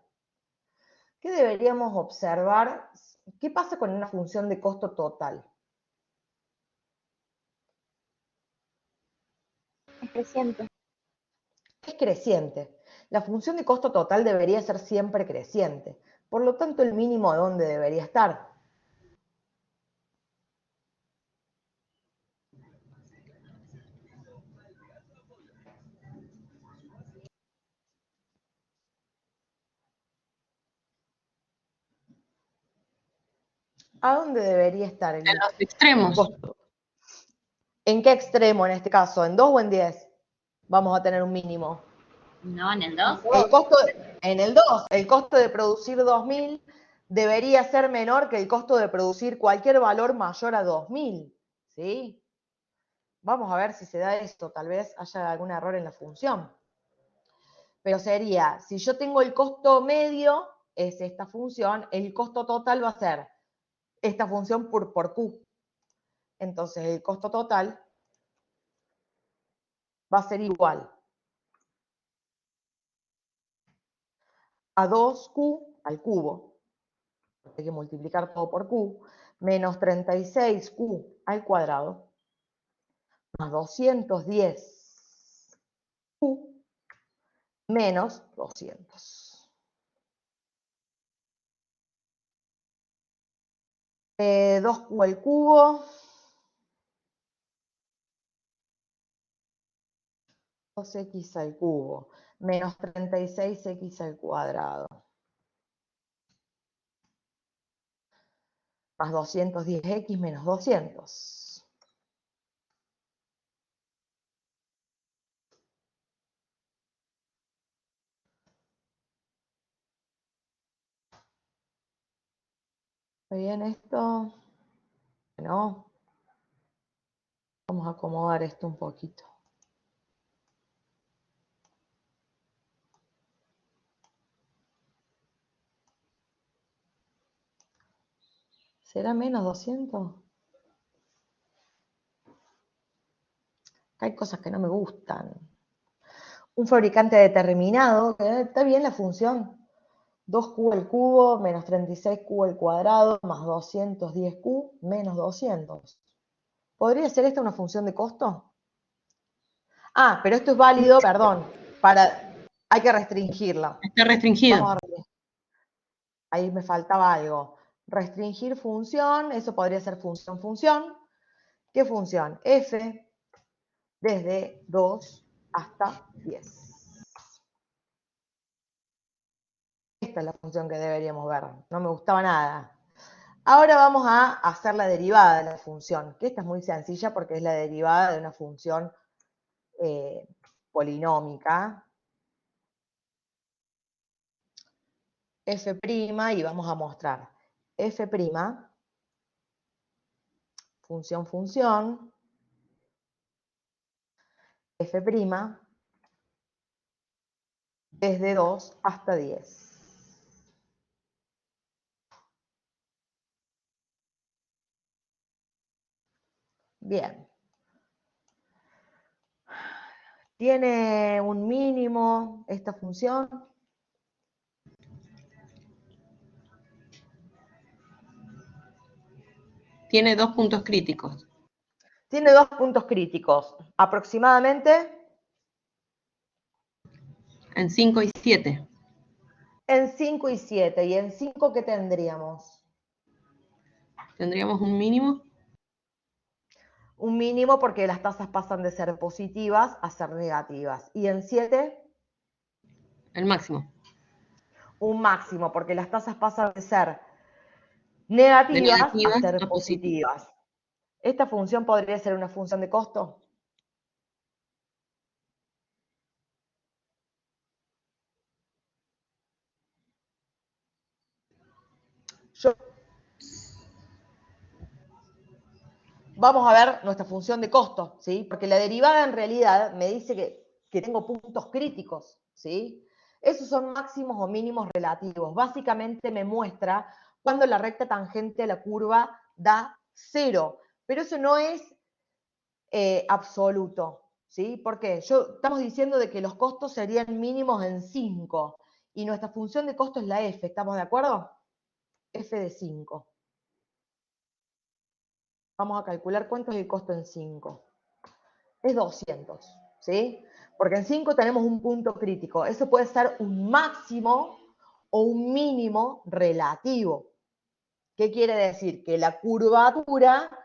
Speaker 1: ¿Qué deberíamos observar? ¿Qué pasa con una función de costo total?
Speaker 2: Es creciente.
Speaker 1: Es creciente. La función de costo total debería ser siempre creciente. Por lo tanto, el mínimo, ¿dónde debería estar? ¿A dónde debería estar
Speaker 3: En los extremos.
Speaker 1: costo? ¿En qué extremo en este caso? ¿En 2 o en 10? Vamos a tener un mínimo.
Speaker 6: No, en el 2.
Speaker 1: El costo, en el 2, el costo de producir 2000 debería ser menor que el costo de producir cualquier valor mayor a 2000. ¿Sí? Vamos a ver si se da esto. Tal vez haya algún error en la función. Pero sería, si yo tengo el costo medio, es esta función, el costo total va a ser esta función por Q. Entonces el costo total va a ser igual a 2Q al cubo, hay que multiplicar todo por Q, menos 36Q al cuadrado, más 210Q menos 200. 2Q al cubo, 2X al cubo, menos 36X al cuadrado, más 210X menos 200. ¿Está bien esto? Bueno, vamos a acomodar esto un poquito. ¿Será menos 200? Hay cosas que no me gustan. Un fabricante determinado, está bien la función, 2Q al cubo menos 36Q al cuadrado más 210Q menos 200. ¿Podría ser esta una función de costo? Ah, pero esto es válido, perdón, hay que restringirla.
Speaker 3: Está restringido.
Speaker 1: Vamos a ver. Ahí me faltaba algo. Restringir función, eso podría ser función. ¿Qué función? F desde 2 hasta 10. Esta es la función que deberíamos ver. No me gustaba nada. Ahora vamos a hacer la derivada de la función, que esta es muy sencilla porque es la derivada de una función polinómica. F', y vamos a mostrar F', función, F', desde 2 hasta 10. Bien. ¿Tiene un mínimo esta función?
Speaker 3: Tiene 2 puntos críticos.
Speaker 1: Tiene 2 puntos críticos. Aproximadamente
Speaker 3: En 5 y 7.
Speaker 1: en 5 y 7. ¿Y en 5 qué tendríamos?
Speaker 3: ¿Tendríamos un mínimo?
Speaker 1: Un mínimo porque las tasas pasan de ser positivas a ser negativas. ¿Y en 7?
Speaker 3: El máximo.
Speaker 1: Un máximo porque las tasas pasan de ser negativas a ser positivas. ¿Esta función podría ser una función de costo? Vamos a ver nuestra función de costo, ¿sí? Porque la derivada en realidad me dice que tengo puntos críticos, ¿sí? Esos son máximos o mínimos relativos. Básicamente me muestra cuando la recta tangente a la curva da 0. Pero eso no es absoluto, ¿sí? Porque estamos diciendo de que los costos serían mínimos en 5. Y nuestra función de costo es la f, ¿estamos de acuerdo? F de 5. Vamos a calcular cuánto es el costo en 5. Es 200, ¿sí? Porque en 5 tenemos un punto crítico. Eso puede ser un máximo o un mínimo relativo. ¿Qué quiere decir? Que la curvatura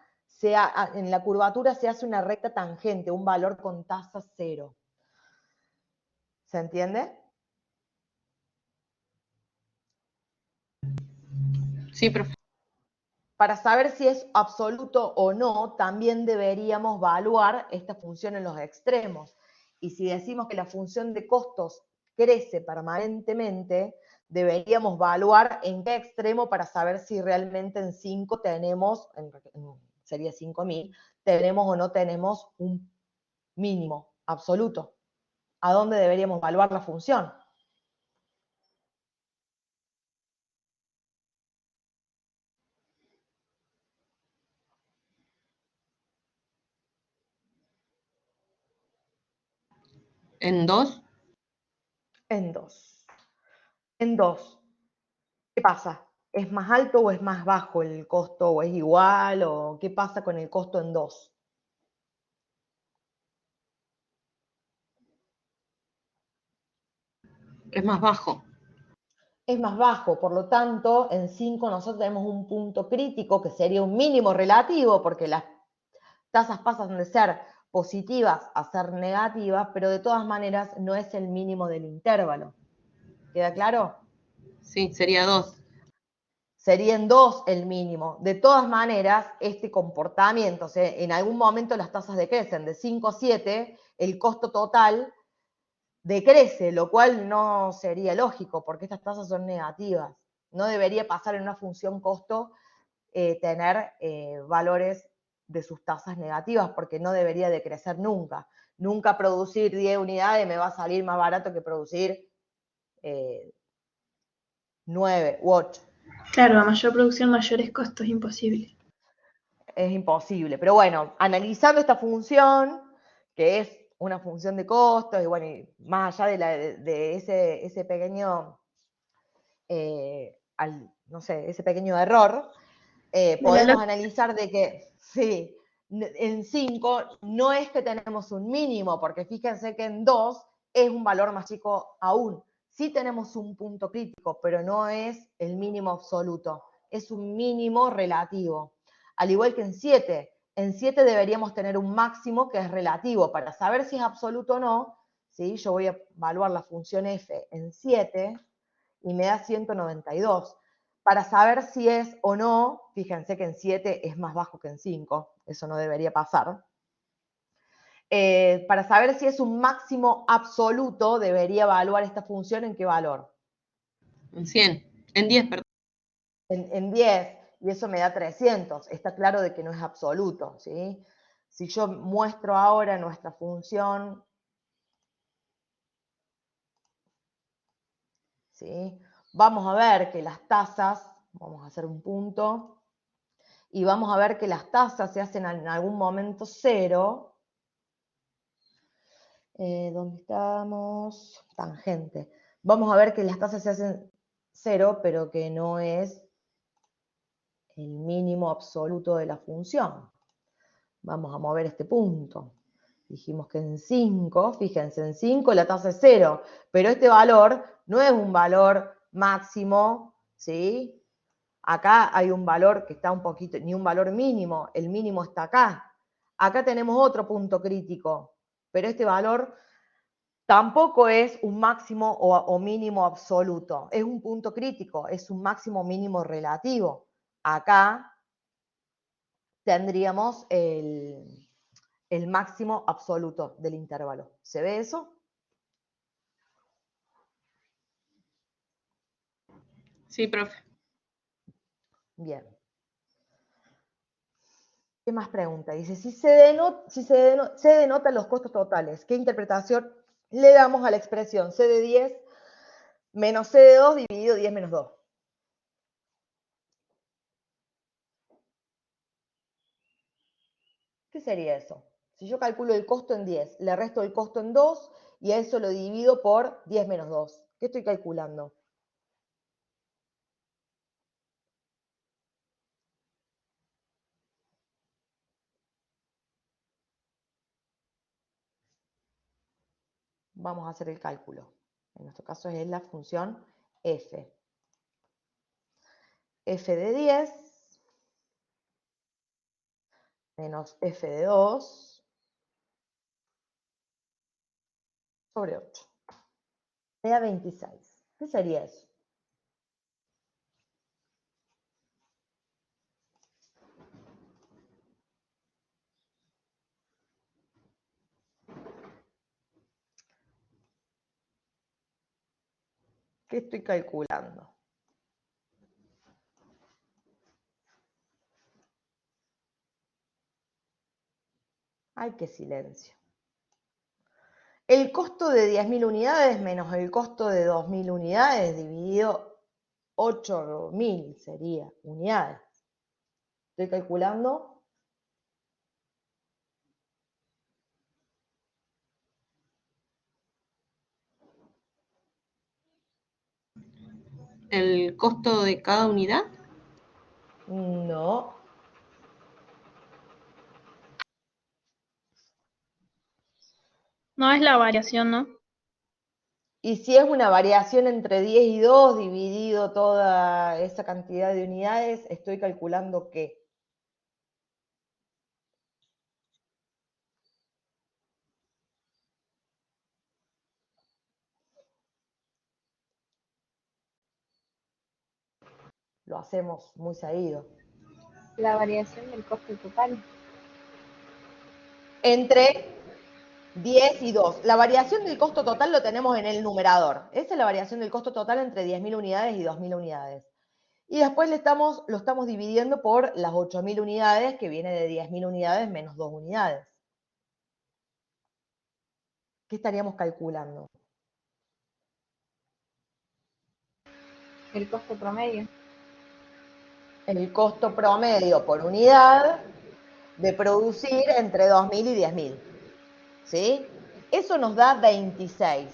Speaker 1: en la curvatura se hace una recta tangente, un valor con tasa 0. ¿Se entiende?
Speaker 3: Sí, profe.
Speaker 1: Para saber si es absoluto o no, también deberíamos evaluar esta función en los extremos. Y si decimos que la función de costos crece permanentemente, deberíamos evaluar en qué extremo para saber si realmente en 5 tenemos, sería 5.000, tenemos o no tenemos un mínimo absoluto. ¿A dónde deberíamos evaluar la función?
Speaker 3: ¿En 2?
Speaker 1: En 2. En 2. ¿Qué pasa? ¿Es más alto o es más bajo el costo? ¿O es igual? ¿O qué pasa con el costo en 2?
Speaker 3: Es más bajo.
Speaker 1: Es más bajo, por lo tanto, en 5 nosotros tenemos un punto crítico que sería un mínimo relativo, porque las tasas pasan de ser positivas a ser negativas, pero de todas maneras no es el mínimo del intervalo. ¿Queda claro?
Speaker 3: Sí, sería 2.
Speaker 1: Serían 2 el mínimo. De todas maneras, este comportamiento, o sea, en algún momento las tasas decrecen de 5 a 7, el costo total decrece, lo cual no sería lógico porque estas tasas son negativas. No debería pasar en una función costo tener valores de sus tasas negativas porque no debería decrecer nunca. Nunca producir 10 unidades me va a salir más barato que producir 9 u 8.
Speaker 4: Claro, a mayor producción, mayores costos, imposible.
Speaker 1: Es imposible. Pero bueno, analizando esta función, que es una función de costos, y bueno, y más allá de ese pequeño, no sé, ese pequeño error, podemos analizar de que, sí, en 5 no es que tenemos un mínimo, porque fíjense que en 2 es un valor más chico aún. Sí tenemos un punto crítico, pero no es el mínimo absoluto, es un mínimo relativo. Al igual que en 7 deberíamos tener un máximo que es relativo. Para saber si es absoluto o no, ¿sí? Yo voy a evaluar la función f en 7, y me da 192. Para saber si es o no, fíjense que en 7 es más bajo que en 5, eso no debería pasar. Para saber si es un máximo absoluto, debería evaluar esta función en qué valor.
Speaker 3: En 100, en 10, perdón.
Speaker 1: En 10, y eso me da 300. Está claro de que no es absoluto, ¿sí? Si yo muestro ahora nuestra función, ¿sí? Vamos a ver que las tasas, vamos a hacer un punto, y vamos a ver que las tasas se hacen en algún momento 0. ¿Dónde estamos? Tangente. Vamos a ver que las tasas se hacen 0, pero que no es el mínimo absoluto de la función. Vamos a mover este punto. Dijimos que en 5, fíjense, en 5 la tasa es 0, pero este valor no es un valor máximo, ¿sí? Acá hay un valor que está un poquito, ni un valor mínimo, el mínimo está acá. Acá tenemos otro punto crítico, pero este valor tampoco es un máximo o mínimo absoluto, es un punto crítico, es un máximo mínimo relativo. Acá tendríamos el máximo absoluto del intervalo. ¿Se ve eso?
Speaker 3: Sí, profe.
Speaker 1: Bien. ¿Qué más pregunta? Dice, si se denotan los costos totales, ¿qué interpretación le damos a la expresión C de 10 menos C de 2 dividido 10 menos 2? ¿Qué sería eso? Si yo calculo el costo en 10, le resto el costo en 2 y a eso lo divido por 10 menos 2. ¿Qué estoy calculando? Vamos a hacer el cálculo. En nuestro caso es la función f. F de 10 menos f de 2 sobre 8. Me da 26. ¿Qué sería eso? ¿Qué estoy calculando? ¡Ay, qué silencio! El costo de 10.000 unidades menos el costo de 2.000 unidades dividido 8.000 sería unidades. Estoy calculando
Speaker 3: ¿El costo de cada unidad?
Speaker 1: no.
Speaker 7: No es la variación, ¿no?
Speaker 1: Y si es una variación entre 10 y 2 dividido toda esa cantidad de unidades, estoy calculando ¿qué? Lo hacemos muy seguido.
Speaker 2: La variación del costo total.
Speaker 1: Entre 10 y 2. La variación del costo total lo tenemos en el numerador. Esa es la variación del costo total entre 10.000 unidades y 2.000 unidades. Y después lo estamos dividiendo por las 8.000 unidades, que viene de 10.000 unidades menos 2 unidades. ¿Qué estaríamos calculando?
Speaker 2: El costo promedio.
Speaker 1: El costo promedio por unidad de producir entre 2.000 y 10.000. ¿Sí? Eso nos da 26.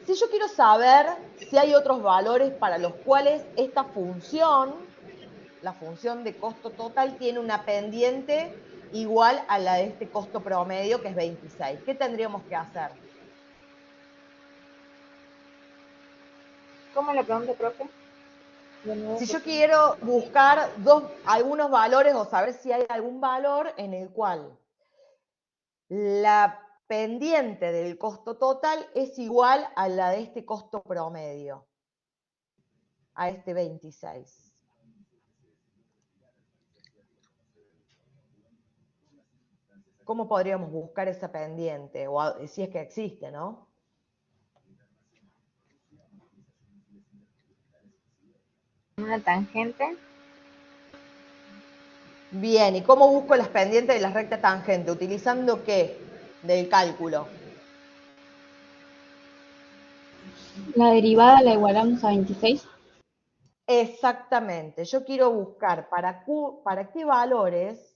Speaker 1: Si yo quiero saber si hay otros valores para los cuales esta función, la función de costo total, tiene una pendiente igual a la de este costo promedio, que es 26, ¿qué tendríamos que hacer?
Speaker 2: ¿Cómo le pregunto, profe?
Speaker 1: Si yo quiero buscar algunos valores o saber si hay algún valor en el cual la pendiente del costo total es igual a la de este costo promedio. a este 26? ¿Cómo podríamos buscar esa pendiente? O si es que existe, ¿no?
Speaker 2: Una tangente.
Speaker 1: Bien, ¿y cómo busco las pendientes de la recta tangente? ¿Utilizando qué del cálculo?
Speaker 8: La derivada la igualamos a 26.
Speaker 1: Exactamente. Yo quiero buscar para qué valores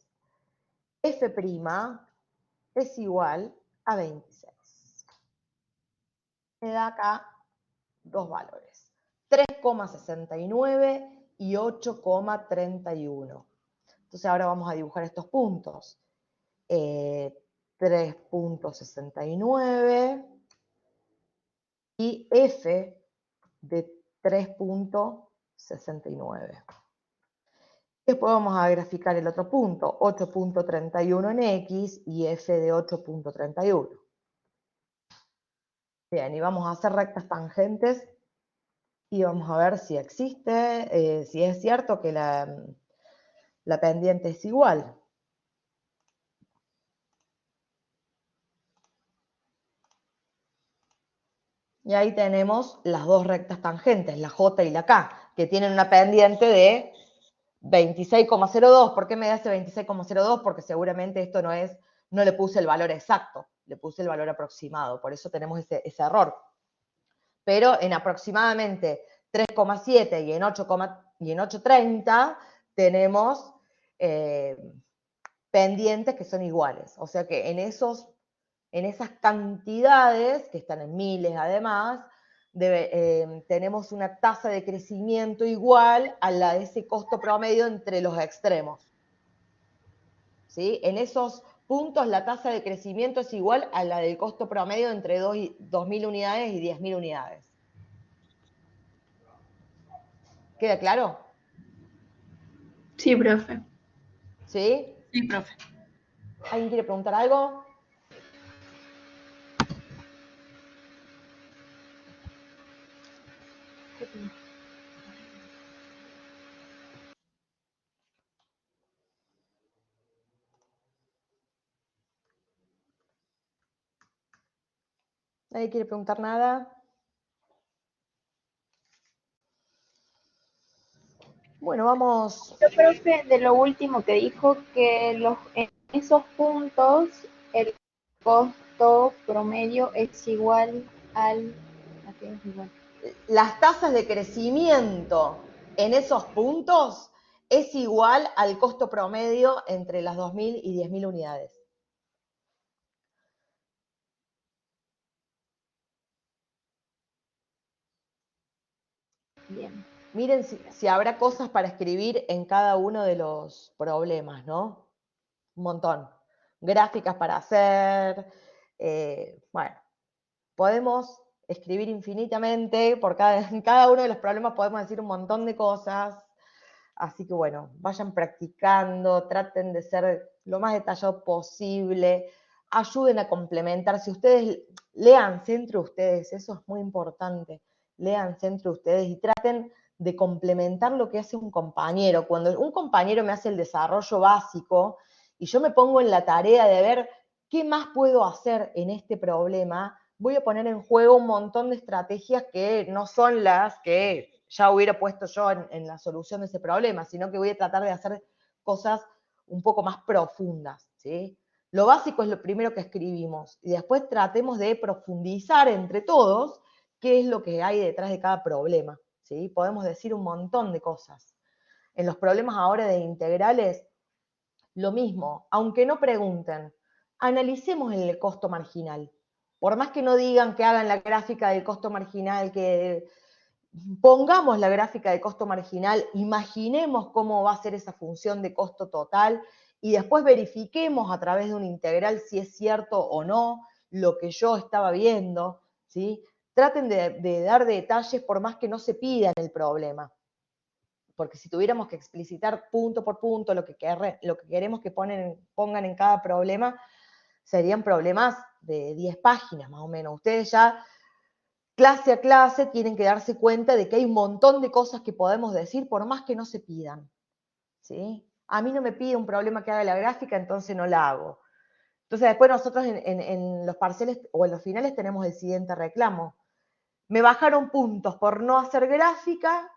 Speaker 1: f' es igual a 26. Me da acá dos valores, 3,69 y 8,31. Entonces ahora vamos a dibujar estos puntos. 3,69 y f de 3,69. Después vamos a graficar el otro punto, 8,31 en X y f de 8,31. Bien, y vamos a hacer rectas tangentes y vamos a ver si existe, si es cierto que la pendiente es igual. Y ahí tenemos las dos rectas tangentes, la J y la K, que tienen una pendiente de 26,02. ¿Por qué me da ese 26,02? Porque seguramente esto no le puse el valor exacto, le puse el valor aproximado, por eso tenemos ese error. Pero en aproximadamente 3,7 y en 8,30 tenemos pendientes que son iguales. O sea que en esas cantidades, que están en miles además, tenemos una tasa de crecimiento igual a la de ese costo promedio entre los extremos. ¿Sí? En esos puntos la tasa de crecimiento es igual a la del costo promedio entre 2.000 unidades y 10.000 unidades. ¿Queda claro?
Speaker 4: Sí, profe.
Speaker 1: ¿Sí?
Speaker 3: Sí, profe.
Speaker 1: ¿Alguien quiere preguntar algo? ¿Nadie quiere preguntar nada? Bueno, vamos.
Speaker 2: Yo, profe, de lo último que dijo, que en esos puntos el costo promedio es igual al... ¿A qué es igual?
Speaker 1: Las tasas de crecimiento en esos puntos es igual al costo promedio entre las 2.000 y 10.000 unidades.
Speaker 2: Bien.
Speaker 1: Miren si habrá cosas para escribir en cada uno de los problemas, ¿no? Un montón. Gráficas para hacer. Bueno, podemos escribir infinitamente, en cada uno de los problemas podemos decir un montón de cosas. Así que bueno, vayan practicando, traten de ser lo más detallado posible, ayuden a complementar. Si ustedes léanse entre ustedes, eso es muy importante, léanse entre ustedes y traten de complementar lo que hace un compañero. Cuando un compañero me hace el desarrollo básico y yo me pongo en la tarea de ver qué más puedo hacer en este problema, voy a poner en juego un montón de estrategias que no son las que ya hubiera puesto yo en la solución de ese problema, sino que voy a tratar de hacer cosas un poco más profundas, ¿sí? Lo básico es lo primero que escribimos y después tratemos de profundizar entre todos qué es lo que hay detrás de cada problema, ¿sí? Podemos decir un montón de cosas. En los problemas ahora de integrales, lo mismo, aunque no pregunten, analicemos el costo marginal. Por más que no digan que hagan la gráfica del costo marginal, que pongamos la gráfica de costo marginal, imaginemos cómo va a ser esa función de costo total y después verifiquemos a través de un integral si es cierto o no lo que yo estaba viendo, ¿sí? Traten de dar detalles por más que no se pida en el problema. Porque si tuviéramos que explicitar punto por punto lo que queremos que pongan en cada problema, serían problemas de 10 páginas más o menos. Ustedes ya clase a clase tienen que darse cuenta de que hay un montón de cosas que podemos decir por más que no se pidan. ¿Sí? A mí no me pide un problema que haga la gráfica, entonces no la hago. Entonces después nosotros en los parciales o en los finales tenemos el siguiente reclamo. Me bajaron puntos por no hacer gráfica,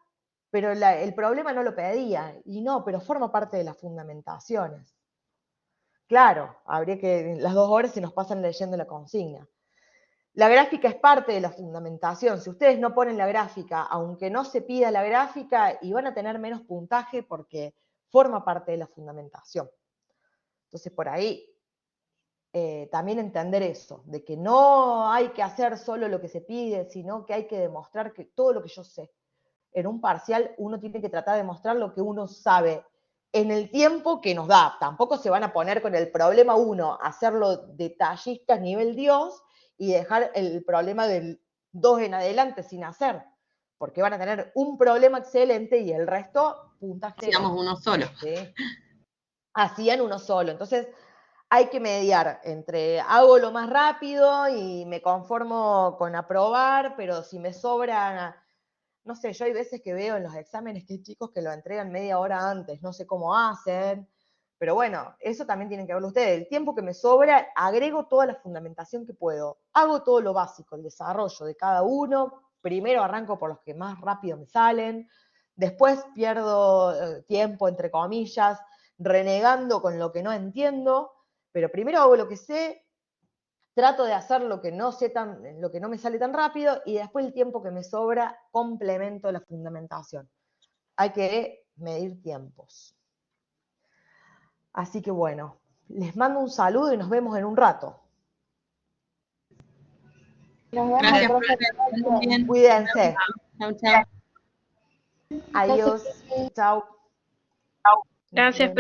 Speaker 1: pero el problema no lo pedía. Y no, pero forma parte de las fundamentaciones. Claro, habría que, las 2 horas se nos pasan leyendo la consigna. La gráfica es parte de la fundamentación. Si ustedes no ponen la gráfica, aunque no se pida la gráfica, y van a tener menos puntaje porque forma parte de la fundamentación. Entonces, por ahí, también entender eso, de que no hay que hacer solo lo que se pide, sino que hay que demostrar que todo lo que yo sé. En un parcial uno tiene que tratar de mostrar lo que uno sabe en el tiempo que nos da. Tampoco se van a poner con el problema 1, hacerlo detallistas nivel Dios, y dejar el problema del 2 en adelante sin hacer, porque van a tener un problema excelente y el resto puntaje.
Speaker 3: Hacíamos uno solo.
Speaker 1: ¿Sí? Hacían uno solo. Entonces hay que mediar entre hago lo más rápido y me conformo con aprobar, pero si me sobran, no sé, yo hay veces que veo en los exámenes que hay chicos que lo entregan media hora antes, no sé cómo hacen. Pero bueno, eso también tienen que verlo ustedes. El tiempo que me sobra, agrego toda la fundamentación que puedo. Hago todo lo básico, el desarrollo de cada uno. Primero arranco por los que más rápido me salen. Después pierdo tiempo, entre comillas, renegando con lo que no entiendo. Pero primero hago lo que sé, trato de hacer lo que no me sale tan rápido, y después el tiempo que me sobra, complemento la fundamentación. Hay que medir tiempos. Así que bueno, les mando un saludo y nos vemos en un rato.
Speaker 2: Nos vemos,
Speaker 3: Gracias,
Speaker 2: profe.
Speaker 3: Flor. Bien.
Speaker 1: Cuídense.
Speaker 3: Chau, chau.
Speaker 1: Adiós. Chao.
Speaker 7: Gracias,